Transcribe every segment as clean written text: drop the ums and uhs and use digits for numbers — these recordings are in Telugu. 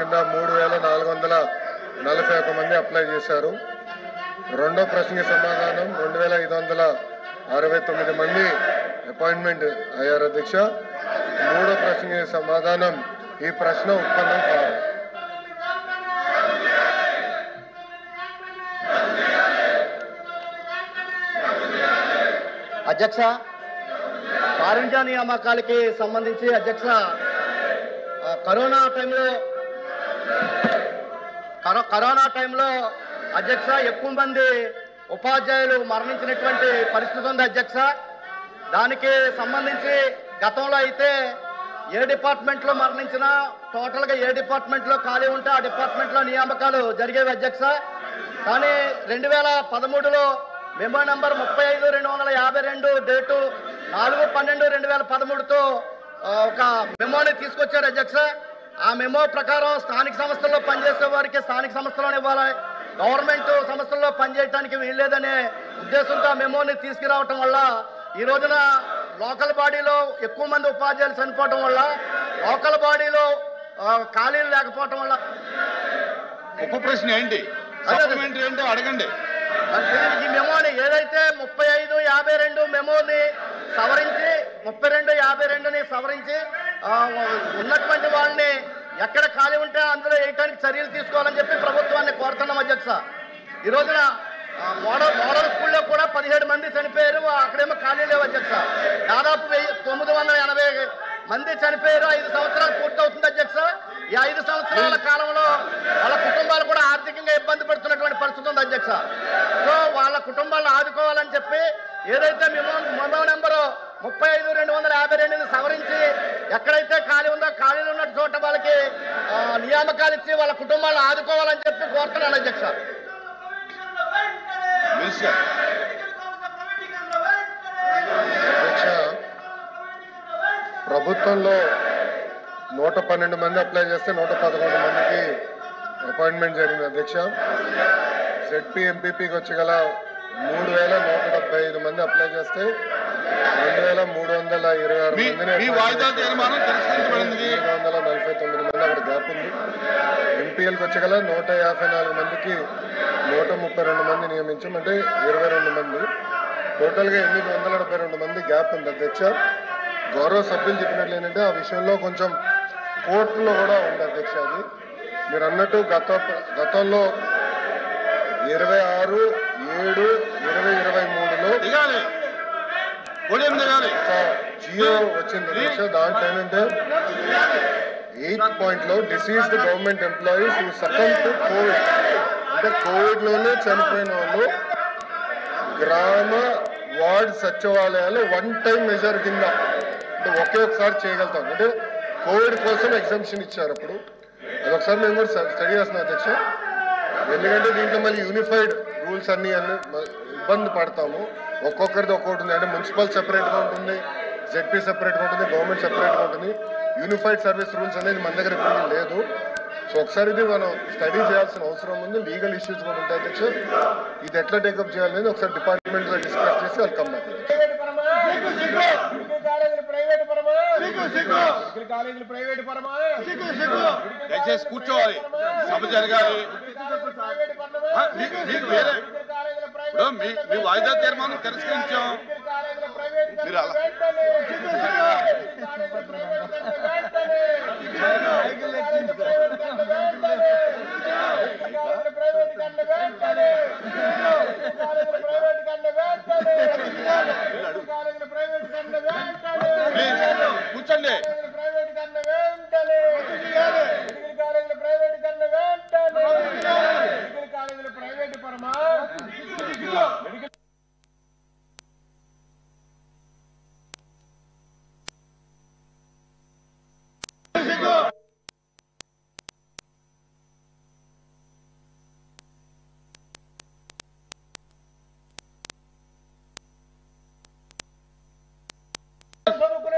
కింద 3441 మంది అప్లై చేశారు. రెండో ప్రశ్నకి సమాధానం 2569 మంది అపాయింట్మెంట్ అయ్యారు అధ్యక్ష. మూడో ప్రశ్నకి సమాధానం ఈ ప్రశ్న ఉత్పన్నం కాదు. అధ్యక్ష, కారుణ్య నియామకాలకి సంబంధించి అధ్యక్ష కరోనా టైంలో అధ్యక్ష ఎక్కువ మంది ఉపాధ్యాయులు మరణించినటువంటి పరిస్థితి ఉంది అధ్యక్ష. దానికి సంబంధించి గతంలో అయితే ఏ డిపార్ట్మెంట్లో మరణించినా టోటల్గా ఏ డిపార్ట్మెంట్లో ఖాళీ ఉంటే ఆ డిపార్ట్మెంట్లో నియామకాలు జరిగేవి అధ్యక్ష. కానీ 2013లో మెమో నెంబర్ 35/252 డేటు 4/12/2013తో ఒక మెమోని తీసుకొచ్చారు అధ్యక్ష. ఆ మెమో ప్రకారం స్థానిక సంస్థల్లో పనిచేసే వారికి స్థానిక సంస్థలోనే ఇవ్వాలి, గవర్నమెంట్ సంస్థల్లో పనిచేయడానికి వీల్లేదనే ఉద్దేశంతో ఆ మెమోని తీసుకురావటం వల్ల ఈ రోజున లోకల్ బాడీలో ఎక్కువ మంది ఉపాధ్యాయులు చనిపోవటం వల్ల లోకల్ బాడీలో ఖాళీలు లేకపోవటం వల్ల ఉప ప్రశ్న ఏంటి ఏంటో అడగండి. ఈ మెమోని ఏదైతే 35/52 మెమోని సవరించి 32/52ని సవరించి ఉన్నటువంటి వాళ్ళని ఎక్కడ ఖాళీ ఉంటే అందులో వేయడానికి చర్యలు తీసుకోవాలని చెప్పి ప్రభుత్వాన్ని కోరుతున్నాం అధ్యక్ష. ఈ రోజున మోడల్ స్కూల్లో కూడా 17 మంది చనిపోయారు, అక్కడేమో ఖాళీ లేవు అధ్యక్ష. దాదాపు 980 మంది చనిపోయారు. 5 సంవత్సరాలు పూర్తవుతుంది అధ్యక్ష. ఈ 5 సంవత్సరాల కాలంలో వాళ్ళ కుటుంబాలు కూడా ఆర్థికంగా ఇబ్బంది పడుతున్నటువంటి పరిస్థితి ఉంది అధ్యక్ష. సో వాళ్ళ కుటుంబాలను ఆదుకోవాలని చెప్పి ఏదైతే మెమో నెంబరు 35/252ని సవరించి ఎక్కడైతే ఖాళీ ఉందో ఖాళీలు ఉన్న చోట వాళ్ళకి నియామకాలు ఇచ్చి వాళ్ళ కుటుంబాలను ఆదుకోవాలని చెప్పి కోరుతున్నాను అధ్యక్ష. అధ్యక్ష, ప్రభుత్వంలో 112 మంది అప్లై చేస్తే 111 మందికి అపాయింట్మెంట్ జరిగింది అధ్యక్ష. జెడ్పీ ఎంపీపీకి వచ్చి గల 3175 మంది అప్లై చేస్తే 2326 మందిని 349 మంది అక్కడ గ్యాప్ ఉంది. ఎంపీఎల్కి వచ్చి గల 154 మందికి 132 మంది నియమించాం, అంటే 22 మంది. టోటల్గా 872 మంది గ్యాప్ ఉంది అధ్యక్ష. గౌరవ సభ్యులు చెప్పినట్లు ఏంటంటే ఆ విషయంలో కొంచెం కోర్టులో కూడా ఉంది అధ్యక్ష. అది మీరు అన్నట్టు గతంలో 26/7/2023లో జియో వచ్చింది అధ్యక్ష. దాంట్లో ఏంటంటే 8th పాయింట్లో deceased government employees who succumb to Covid, అంటే కోవిడ్లోనే చనిపోయిన వాళ్ళు గ్రామ వార్డ్ సచివాలయాలు 1 టైం మెజర్ కింద అంటే ఒకసారి చేయగలుగుతాం. అంటే కోవిడ్ కోసం ఎగ్జామ్షన్ ఇచ్చారు. అప్పుడు అదొకసారి మేము కూడా స్టడీ చేస్తున్నాం అధ్యక్ష. ఎందుకంటే దీంట్లో మళ్ళీ యూనిఫైడ్ రూల్స్ అన్నీ ఇబ్బంది పడతాము. ఒక్కొక్కరిది ఒక్కొక్కటి ఉంది. అంటే మున్సిపల్ సెపరేట్గా ఉంటుంది, జెడ్పీ సెపరేట్గా ఉంటుంది, గవర్నమెంట్ సెపరేట్గా ఉంటుంది. యూనిఫైడ్ సర్వీస్ రూల్స్ అనేది మన దగ్గర ఇప్పుడు లేదు. సో ఒకసారి ఇది మనం స్టడీ చేయాల్సిన అవసరం ఉంది. లీగల్ ఇష్యూస్ కూడా ఉంటాయి అధ్యక్ష. ఇది ఎట్లా టేకప్ చేయాలనేది ఒకసారి డిపార్ట్మెంట్లో డిస్కస్ చేసి వాళ్ళు కమ్ బ్యాక్. దయచేసి కూర్చోవాలి, సభ జరగాలి. మీ వాయిదా తీర్మానం తిరస్కరించాం. మీరు అలా కూర్చోండి.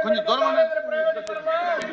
కొంచెం దూరం ఉండండి. కొంచెం దూరం ఉండండి.